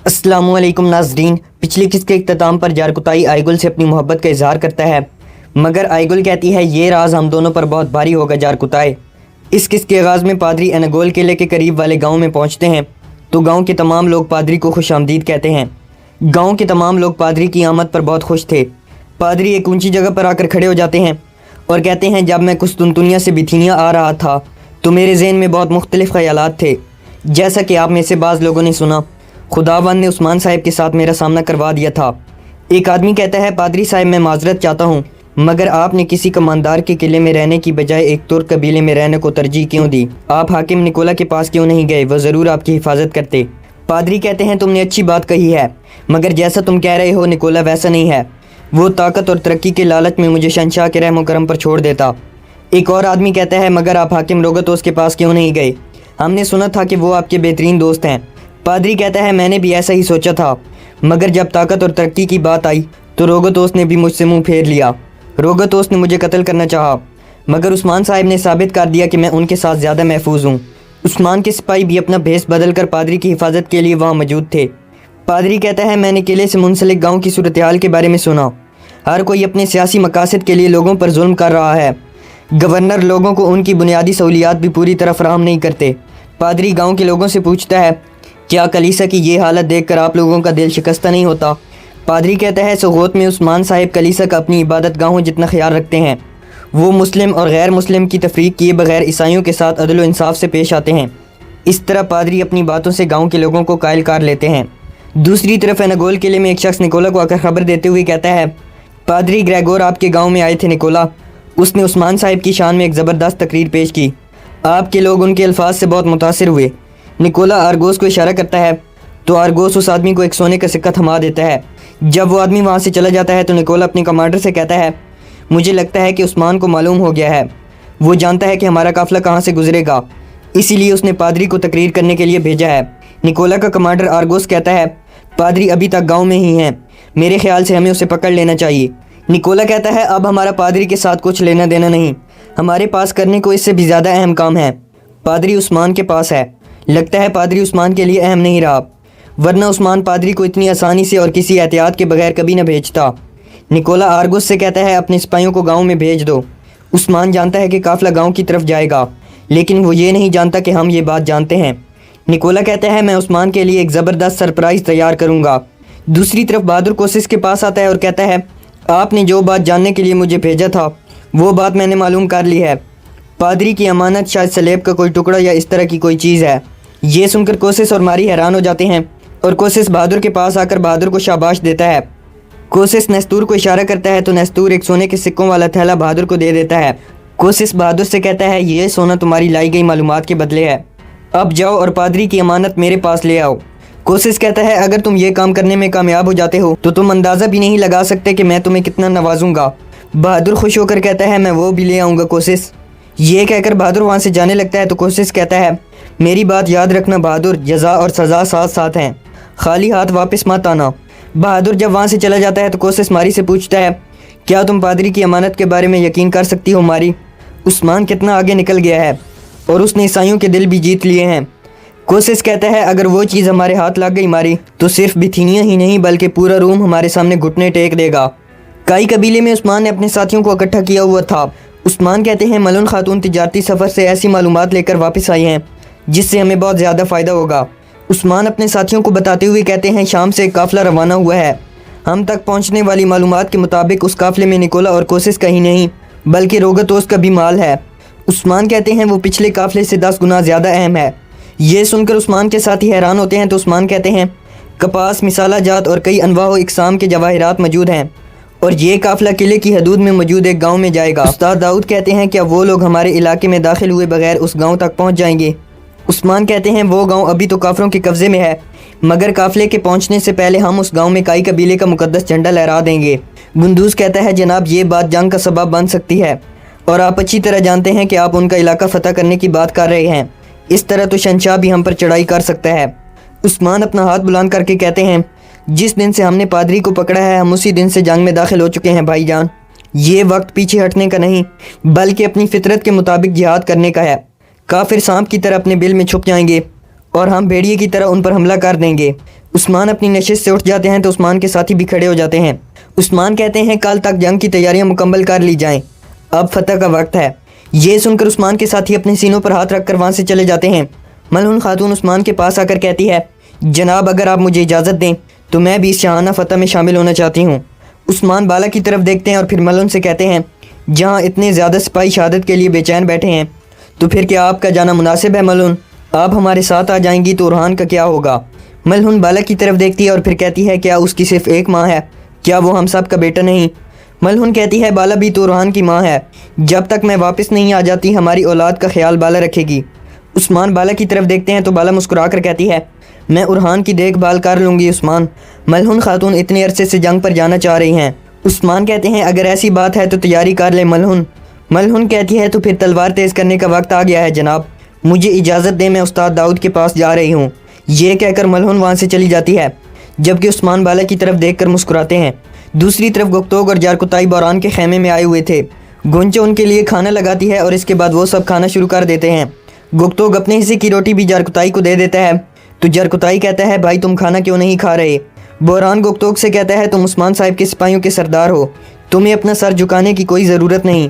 السلام علیکم ناظرین، پچھلی قسط کے اختتام پر جارکتائی آئیگل سے اپنی محبت کا اظہار کرتا ہے، مگر آئیگل کہتی ہے یہ راز ہم دونوں پر بہت بھاری ہوگا جارکتائے۔ اس قسط کے آغاز میں پادری انگول قلعے کے قریب والے گاؤں میں پہنچتے ہیں تو گاؤں کے تمام لوگ پادری کو خوش آمدید کہتے ہیں۔ گاؤں کے تمام لوگ پادری کی آمد پر بہت خوش تھے۔ پادری ایک اونچی جگہ پر آ کر کھڑے ہو جاتے ہیں اور کہتے ہیں جب میں قسطنطنیہ سے بتھینیا آ رہا تھا تو میرے ذہن میں بہت مختلف خیالات تھے، جیسا کہ آپ میں سے بعض لوگوں نے سنا۔ خداوند نے عثمان صاحب کے ساتھ میرا سامنا کروا دیا تھا۔ ایک آدمی کہتا ہے پادری صاحب میں معذرت چاہتا ہوں، مگر آپ نے کسی کماندار کے قلعے میں رہنے کی بجائے ایک ترک قبیلے میں رہنے کو ترجیح کیوں دی؟ آپ حاکم نکولا کے پاس کیوں نہیں گئے؟ وہ ضرور آپ کی حفاظت کرتے۔ پادری کہتے ہیں تم نے اچھی بات کہی ہے، مگر جیسا تم کہہ رہے ہو نکولا ویسا نہیں ہے۔ وہ طاقت اور ترقی کے لالچ میں مجھے شہنشاہ کے رحم و کرم پر چھوڑ دیتا۔ ایک اور آدمی کہتا ہے مگر آپ حاکم روگتوس کے پاس کیوں نہیں گئے؟ ہم نے سنا تھا کہ وہ آپ کے بہترین دوست ہیں۔ پادری کہتا ہے میں نے بھی ایسا ہی سوچا تھا، مگر جب طاقت اور ترقی کی بات آئی تو روگتوس نے بھی مجھ سے منہ پھیر لیا۔ روگتوس نے مجھے قتل کرنا چاہا، مگر عثمان صاحب نے ثابت کر دیا کہ میں ان کے ساتھ زیادہ محفوظ ہوں۔ عثمان کے سپاہی بھی اپنا بھیس بدل کر پادری کی حفاظت کے لیے وہاں موجود تھے۔ پادری کہتا ہے میں نے قلعے سے منسلک گاؤں کی صورتحال کے بارے میں سنا۔ ہر کوئی اپنے سیاسی مقاصد کے لیے لوگوں پر ظلم کر رہا ہے۔ گورنر لوگوں کو ان کی بنیادی سہولیات بھی پوری طرح فراہم نہیں کرتے۔ پادری گاؤں کے لوگوں سے پوچھتا ہے کیا کلیسا کی یہ حالت دیکھ کر آپ لوگوں کا دل شکستہ نہیں ہوتا؟ پادری کہتا ہے سغوت میں عثمان صاحب کلیسا کا اپنی عبادت گاہوں جتنا خیال رکھتے ہیں۔ وہ مسلم اور غیر مسلم کی تفریق کیے بغیر عیسائیوں کے ساتھ عدل و انصاف سے پیش آتے ہیں۔ اس طرح پادری اپنی باتوں سے گاؤں کے لوگوں کو قائل کر لیتے ہیں۔ دوسری طرف انگول قلعے میں ایک شخص نکولا کو آ کر خبر دیتے ہوئے کہتا ہے پادری گریگور آپ کے گاؤں میں آئے تھے نکولا۔ اس نے عثمان صاحب کی شان میں ایک زبردست تقریر پیش کی۔ آپ کے لوگ ان کے الفاظ سے بہت متاثر ہوئے۔ نکولا آرگوس کو اشارہ کرتا ہے تو آرگوس اس آدمی کو ایک سونے کا سکہ تھما دیتا ہے۔ جب وہ آدمی وہاں سے چلا جاتا ہے تو نکولا اپنے کمانڈر سے کہتا ہے مجھے لگتا ہے کہ عثمان کو معلوم ہو گیا ہے، وہ جانتا ہے کہ ہمارا قافلہ کہاں سے گزرے گا، اسی لیے اس نے پادری کو تقریر کرنے کے لیے بھیجا ہے۔ نکولا کا کمانڈر آرگوس کہتا ہے پادری ابھی تک گاؤں میں ہی ہیں، میرے خیال سے ہمیں اسے پکڑ لینا چاہیے۔ نکولا کہتا ہے اب ہمارا پادری کے ساتھ کچھ لینا دینا نہیں، ہمارے پاس کرنے کو اس سے بھی زیادہ اہم کام ہے۔ پادری عثمان کے پاس ہے، لگتا ہے پادری عثمان کے لیے اہم نہیں رہا، ورنہ عثمان پادری کو اتنی آسانی سے اور کسی احتیاط کے بغیر کبھی نہ بھیجتا۔ نکولا آرگوس سے کہتا ہے اپنے سپاہیوں کو گاؤں میں بھیج دو۔ عثمان جانتا ہے کہ قافلہ گاؤں کی طرف جائے گا، لیکن وہ یہ نہیں جانتا کہ ہم یہ بات جانتے ہیں۔ نکولا کہتا ہے میں عثمان کے لیے ایک زبردست سرپرائز تیار کروں گا۔ دوسری طرف بہادر کوسس کے پاس آتا ہے اور کہتا ہے آپ نے جو بات جاننے کے لیے مجھے بھیجا تھا وہ بات میں نے معلوم کر لی ہے۔ پادری کی امانت شاید سلیب کا کوئی ٹکڑا یا اس طرح کی کوئی چیز ہے۔ یہ سن کر کوسس اور ماری حیران ہو جاتے ہیں اور کوسس بہادر کے پاس آ کر بہادر کو شاباش دیتا ہے۔ کوسس نیستور کو اشارہ کرتا ہے تو نیستور ایک سونے کے سکوں والا تھیلا بہادر کو دے دیتا ہے۔ کوسس بہادر سے کہتا ہے یہ سونا تمہاری لائی گئی معلومات کے بدلے ہے، اب جاؤ اور پادری کی امانت میرے پاس لے آؤ۔ کوسس کہتا ہے اگر تم یہ کام کرنے میں کامیاب ہو جاتے ہو تو تم اندازہ بھی نہیں لگا سکتے کہ میں تمہیں کتنا نوازوں گا۔ بہادر خوش ہو کر کہتا ہے میں وہ بھی لے آؤں گا کوسس۔ یہ کہہ کر بہادر وہاں سے جانے لگتا ہے تو کوسس کہتا ہے میری بات یاد رکھنا بہادر، جزا اور سزا ساتھ ساتھ ہیں، خالی ہاتھ واپس مت آنا۔ بہادر جب وہاں سے چلا جاتا ہے تو کوسس ماری سے پوچھتا ہے کیا تم پادری کی امانت کے بارے میں یقین کر سکتی ہو ماری؟ عثمان کتنا آگے نکل گیا ہے اور اس نے عیسائیوں کے دل بھی جیت لیے ہیں۔ کوسس کہتا ہے اگر وہ چیز ہمارے ہاتھ لگ گئی ماری تو صرف بتھینیا ہی نہیں بلکہ پورا روم ہمارے سامنے گھٹنے ٹیک دے گا۔ کئی قبیلے میں عثمان نے اپنے ساتھیوں کو اکٹھا کیا ہوا تھا۔ عثمان کہتے ہیں ملون خاتون تجارتی سفر سے ایسی معلومات لے کر واپس آئی ہیں جس سے ہمیں بہت زیادہ فائدہ ہوگا۔ عثمان اپنے ساتھیوں کو بتاتے ہوئے کہتے ہیں شام سے ایک قافلہ روانہ ہوا ہے، ہم تک پہنچنے والی معلومات کے مطابق اس قافلے میں نکولا اور کوسس کا ہی نہیں بلکہ روگتوس کا بھی مال ہے۔ عثمان کہتے ہیں وہ پچھلے قافلے سے 10 گنا زیادہ اہم ہے۔ یہ سن کر عثمان کے ساتھی حیران ہوتے ہیں تو عثمان کہتے ہیں کپاس، مسالہ جات اور کئی انواع و اقسام کے جواہرات موجود ہیں اور یہ قافلہ قلعے کی حدود میں موجود ایک گاؤں میں جائے گا۔ استاد داؤد کہتے ہیں کیا وہ لوگ ہمارے علاقے میں داخل ہوئے بغیر اس گاؤں تک پہنچ جائیں گے؟ عثمان کہتے ہیں وہ گاؤں ابھی تو کافروں کے قبضے میں ہے، مگر قافلے کے پہنچنے سے پہلے ہم اس گاؤں میں کائی قبیلے کا مقدس جھنڈا لہرا دیں گے۔ گندوز کہتا ہے جناب یہ بات جنگ کا سبب بن سکتی ہے اور آپ اچھی طرح جانتے ہیں کہ آپ ان کا علاقہ فتح کرنے کی بات کر رہے ہیں، اس طرح تو شہنشاہ بھی ہم پر چڑھائی کر سکتا ہے۔ عثمان اپنا ہاتھ بلند کر کے کہتے ہیں جس دن سے ہم نے پادری کو پکڑا ہے ہم اسی دن سے جنگ میں داخل ہو چکے ہیں بھائی جان۔ یہ وقت پیچھے ہٹنے کا نہیں بلکہ اپنی فطرت کے مطابق جہاد کرنے کا ہے۔ کافر سانپ کی طرح اپنے بل میں چھپ جائیں گے اور ہم بھیڑیے کی طرح ان پر حملہ کر دیں گے۔ عثمان اپنی نشست سے اٹھ جاتے ہیں تو عثمان کے ساتھی بھی کھڑے ہو جاتے ہیں۔ عثمان کہتے ہیں کل تک جنگ کی تیاریاں مکمل کر لی جائیں، اب فتح کا وقت ہے۔ یہ سن کر عثمان کے ساتھی اپنے سینوں پر ہاتھ رکھ کر وہاں سے چلے جاتے ہیں۔ ملعون خاتون عثمان کے پاس آ کر کہتی ہے جناب اگر آپ مجھے اجازت دیں تو میں بھی اس شاہانہ فتح میں شامل ہونا چاہتی ہوں۔ عثمان بالا کی طرف دیکھتے ہیں اور پھر ملعون سے کہتے ہیں جہاں اتنے زیادہ سپاہی شہادت کے لیے بے چین بیٹھے ہیں تو پھر کیا آپ کا جانا مناسب ہے ملعون؟ آپ ہمارے ساتھ آ جائیں گی تو اورحان کا کیا ہوگا؟ ملعون بالا کی طرف دیکھتی ہے اور پھر کہتی ہے کیا اس کی صرف ایک ماں ہے؟ کیا وہ ہم سب کا بیٹا نہیں؟ ملعون کہتی ہے بالا بھی تو اورحان کی ماں ہے، جب تک میں واپس نہیں آ جاتی ہماری اولاد کا خیال بالا رکھے گی۔ عثمان بالا کی طرف دیکھتے ہیں تو بالا مسکرا کر کہتی ہے میں اورحان کی دیکھ بھال کر لوں گی عثمان۔ ملعون خاتون اتنے عرصے سے جنگ پر جانا چاہ رہی ہیں۔ عثمان کہتے ہیں اگر ایسی بات ہے تو تیاری کر لے ملعون۔ ملعون کہتی ہے تو پھر تلوار تیز کرنے کا وقت آ گیا ہے جناب، مجھے اجازت دیں میں استاد داؤد کے پاس جا رہی ہوں۔ یہ کہہ کر ملعون وہاں سے چلی جاتی ہے، جبکہ عثمان بالا کی طرف دیکھ کر مسکراتے ہیں۔ دوسری طرف گکتوگ اور جارکتائی بوران کے خیمے میں آئے ہوئے تھے۔ گونچا ان کے لیے کھانا لگاتی ہے اور اس کے بعد وہ سب کھانا شروع کر دیتے ہیں۔ گکتوگ اپنے حصے کی روٹی بھی جارکتائی کو دے دیتا ہے تو جارکتائی کہتا ہے بھائی تم کھانا کیوں نہیں کھا رہے؟ بوران گکتوگ سے کہتا ہے تم عثمان صاحب کے سپاہیوں کے سردار ہو، تمہیں اپنا سر جھکانے کی کوئی ضرورت نہیں۔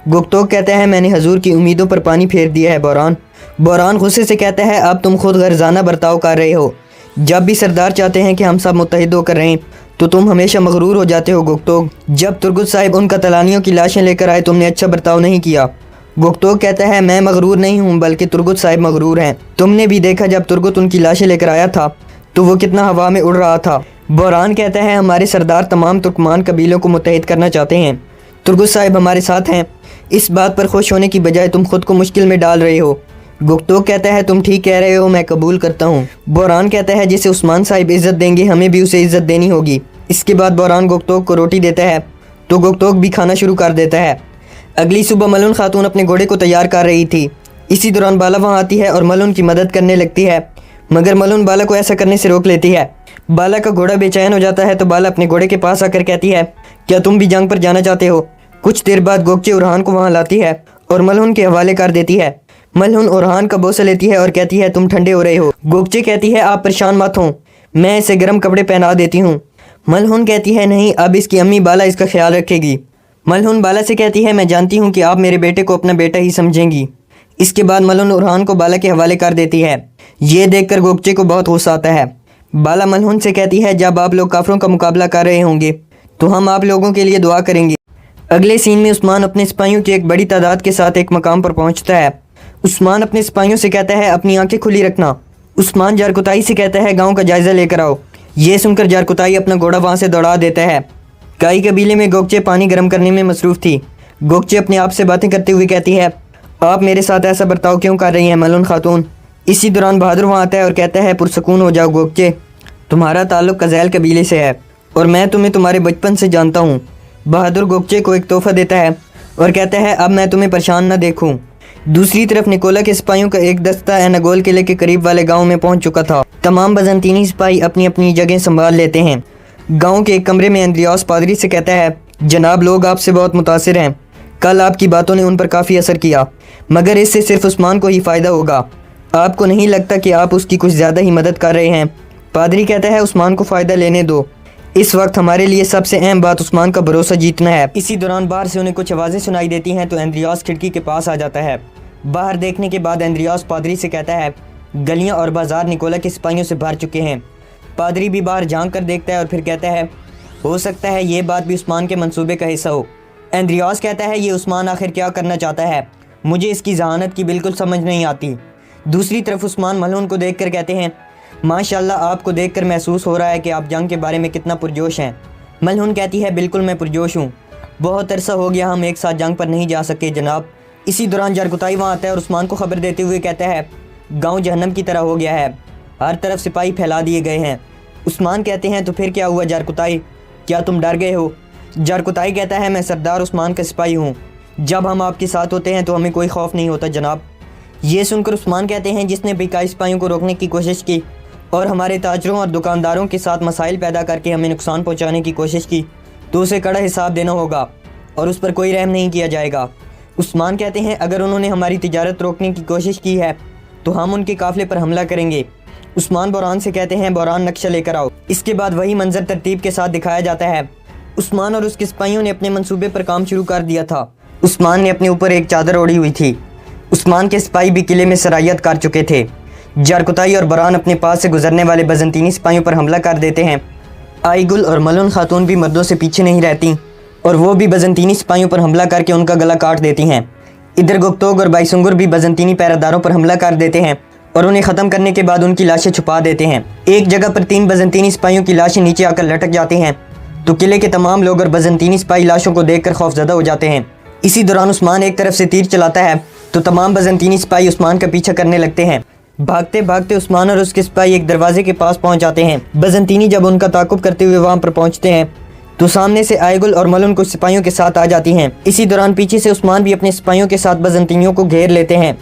گکتوگ کہتا ہے میں نے حضور کی امیدوں پر پانی پھیر دیا ہے بوران۔ بوران غصے سے کہتا ہے اب تم خود غرضانہ برتاؤ کر رہے ہو، جب بھی سردار چاہتے ہیں کہ ہم سب متحد ہو کر رہیں تو تم ہمیشہ مغرور ہو جاتے ہو گکتوگ۔ جب ترگت صاحب ان قتلانیوں کی لاشیں لے کر آئے تم نے اچھا برتاؤ نہیں کیا۔ گکتوگ کہتا ہے میں مغرور نہیں ہوں بلکہ ترگت صاحب مغرور ہیں، تم نے بھی دیکھا جب ترگت ان کی لاشیں لے کر آیا تھا تو وہ کتنا ہوا میں اڑ رہا تھا۔ بوران کہتا ہے ہمارے سردار تمام ترکمان قبیلوں کو متحد کرنا چاہتے ہیں، ترگت صاحب ہمارے ساتھ ہیں، اس بات پر خوش ہونے کی بجائے تم خود کو مشکل میں ڈال رہے ہو۔ گکتوگ کہتا ہے تم ٹھیک کہہ رہے ہو، میں قبول کرتا ہوں۔ بوران کہتا ہے جسے عثمان صاحب عزت دیں گے ہمیں بھی اسے عزت دینی ہوگی۔ اس کے بعد بوران گکتوگ کو روٹی دیتا ہے تو گکتوگ بھی کھانا شروع کر دیتا ہے۔ اگلی صبح ملعون خاتون اپنے گھوڑے کو تیار کر رہی تھی، اسی دوران بالا وہاں آتی ہے اور ملعون کی مدد کرنے لگتی ہے، مگر ملعون بالا کو ایسا کرنے سے روک لیتی ہے۔ بالا کا گھوڑا بے چین ہو جاتا ہے تو بالا اپنے گھوڑے کے پاس آ کر کہتی ہے کیا تم بھی جنگ پر جانا چاہتے ہو؟ کچھ دیر بعد گوکچے اورحان کو وہاں لاتی ہے اور ملعون کے حوالے کر دیتی ہے۔ ملعون اورحان کا بوسہ لیتی ہے اور کہتی ہے تم ٹھنڈے ہو رہے ہو۔ گوکچے کہتی ہے آپ پریشان مت ہوں، میں اسے گرم کپڑے پہنا دیتی ہوں۔ ملعون کہتی ہے نہیں، اب اس کی امی بالا اس کا خیال رکھے گی۔ ملعون بالا سے کہتی ہے میں جانتی ہوں کہ آپ میرے بیٹے کو اپنا بیٹا ہی سمجھیں گی۔ اس کے بعد ملعون اورحان کو بالا کے حوالے کر دیتی ہے۔ یہ دیکھ کر گوکچے کو بہت غصہ آتا ہے۔ بالا ملعون سے کہتی ہے جب آپ لوگ کافروں کا مقابلہ کر رہے ہوں گے تو ہم آپ لوگوں کے لیے دعا کریں گے۔ اگلے سین میں عثمان اپنے سپاہیوں کی ایک بڑی تعداد کے ساتھ ایک مقام پر پہنچتا ہے۔ عثمان اپنے سپاہیوں سے کہتا ہے اپنی آنکھیں کھلی رکھنا۔ عثمان جارکتائی سے کہتا ہے گاؤں کا جائزہ لے کر آؤ۔ یہ سن کر جارکتائی اپنا گھوڑا وہاں سے دوڑا دیتا ہے۔ کائی قبیلے میں گوکچے پانی گرم کرنے میں مصروف تھی۔ گوکچے اپنے آپ سے باتیں کرتے ہوئے کہتی ہے آپ میرے ساتھ ایسا برتاؤ کیوں کر رہی ہیں ملعون خاتون؟ اسی دوران بہادر وہاں آتا ہے اور کہتا ہے پرسکون ہو جاؤ گوکچے، تمہارا تعلق قزیل قبیلے سے ہے اور میں تمہیں تمہارے بچپن سے جانتا ہوں۔ بہادر گوکچے کو ایک تحفہ دیتا ہے اور کہتا ہے اب میں تمہیں پریشان نہ دیکھوں۔ دوسری طرف نکولا کے سپاہیوں کا ایک دستہ ایناگول قلعے کے قریب والے گاؤں میں پہنچ چکا تھا۔ تمام بزنطینی سپاہی اپنی اپنی جگہیں سنبھال لیتے ہیں۔ گاؤں کے ایک کمرے میں اندریاس پادری سے کہتا ہے جناب لوگ آپ سے بہت متاثر ہیں، کل آپ کی باتوں نے ان پر کافی اثر کیا، مگر اس سے صرف عثمان کو ہی فائدہ ہوگا، آپ کو نہیں لگتا کہ آپ اس کی کچھ زیادہ ہی مدد کر رہے ہیں؟ پادری کہتا ہے عثمان کو فائدہ لینے دو، اس وقت ہمارے لیے سب سے اہم بات عثمان کا بھروسہ جیتنا ہے۔ اسی دوران باہر سے انہیں کچھ آوازیں سنائی دیتی ہیں تو اندریاس کھڑکی کے پاس آ جاتا ہے۔ باہر دیکھنے کے بعد اندریاس پادری سے کہتا ہے گلیاں اور بازار نکولا کے سپاہیوں سے بھر چکے ہیں۔ پادری بھی باہر جھانک کر دیکھتا ہے اور پھر کہتا ہے ہو سکتا ہے یہ بات بھی عثمان کے منصوبے کا حصہ ہو۔ اندریاس کہتا ہے یہ عثمان آخر کیا کرنا چاہتا ہے، مجھے اس کی ذہانت کی بالکل سمجھ نہیں آتی۔ دوسری طرف عثمان ملعون کو دیکھ کر کہتے ہیں ماشاءاللہ آپ کو دیکھ کر محسوس ہو رہا ہے کہ آپ جنگ کے بارے میں کتنا پرجوش ہیں۔ ملعون کہتی ہے بالکل میں پرجوش ہوں، بہت عرصہ ہو گیا ہم ایک ساتھ جنگ پر نہیں جا سکے جناب۔ اسی دوران جارکتائی وہاں آتا ہے اور عثمان کو خبر دیتے ہوئے کہتا ہے گاؤں جہنم کی طرح ہو گیا ہے، ہر طرف سپاہی پھیلا دیے گئے ہیں۔ عثمان کہتے ہیں تو پھر کیا ہوا جارکتائی، کیا تم ڈر گئے ہو؟ جارکتائی کہتا ہے میں سردار عثمان کا سپاہی ہوں، جب ہم آپ کے ساتھ ہوتے ہیں تو ہمیں کوئی خوف نہیں ہوتا جناب۔ یہ سن کر عثمان کہتے ہیں جس نے بیکائی سپاہیوں کو روکنے کی کوشش کی اور ہمارے تاجروں اور دکانداروں کے ساتھ مسائل پیدا کر کے ہمیں نقصان پہنچانے کی کوشش کی تو اسے کڑا حساب دینا ہوگا اور اس پر کوئی رحم نہیں کیا جائے گا۔ عثمان کہتے ہیں اگر انہوں نے ہماری تجارت روکنے کی کوشش کی ہے تو ہم ان کے قافلے پر حملہ کریں گے عثمان بوران سے کہتے ہیں بوران نقشہ لے کر آؤ۔ اس کے بعد وہی منظر ترتیب کے ساتھ دکھایا جاتا ہے۔ عثمان اور اس کے سپاہیوں نے اپنے منصوبے پر کام شروع کر دیا تھا۔ عثمان نے اپنے اوپر ایک چادر اوڑھی ہوئی تھی۔ عثمان کے سپاہی بھی قلعے میں سرایت کر چکے تھے۔ جارکتائی اور بوران اپنے پاس سے گزرنے والے بزنطینی سپاہیوں پر حملہ کر دیتے ہیں۔ آئیگل اور ملون خاتون بھی مردوں سے پیچھے نہیں رہتی اور وہ بھی بزنطینی سپاہیوں پر حملہ کر کے ان کا گلا کاٹ دیتی ہیں۔ ادھر گکتوگ اور بائسنگر بھی بزنطینی پیراداروں پر حملہ کر دیتے ہیں اور انہیں ختم کرنے کے بعد ان کی لاشیں چھپا دیتے ہیں۔ ایک جگہ پر 3 بزنطینی سپاہیوں کی لاشیں نیچے آ کر لٹک جاتی ہیں تو قلعے کے تمام لوگ اور بزنطینی سپاہی لاشوں کو دیکھ کر خوفزدہ ہو جاتے ہیں۔ اسی دوران عثمان ایک طرف سے تیر چلاتا ہے تو تمام بزنطینی سپاہی عثمان کا پیچھا کرنے لگتے ہیں۔ بھاگتے بھاگتے عثمان اور اس کے سپاہی ایک دروازے کے پاس پہنچ جاتے ہیں۔ بزنطینی جب ان کا تعاقب کرتے ہوئے وہاں پر پہنچتے ہیں تو سامنے سے آئیگل اور ملون کچھ سپاہیوں کے ساتھ آ جاتی ہیں۔ اسی دوران پیچھے سے عثمان بھی اپنے سپاہیوں کے ساتھ بزنطینیوں کو گھیر لیتے ہیں۔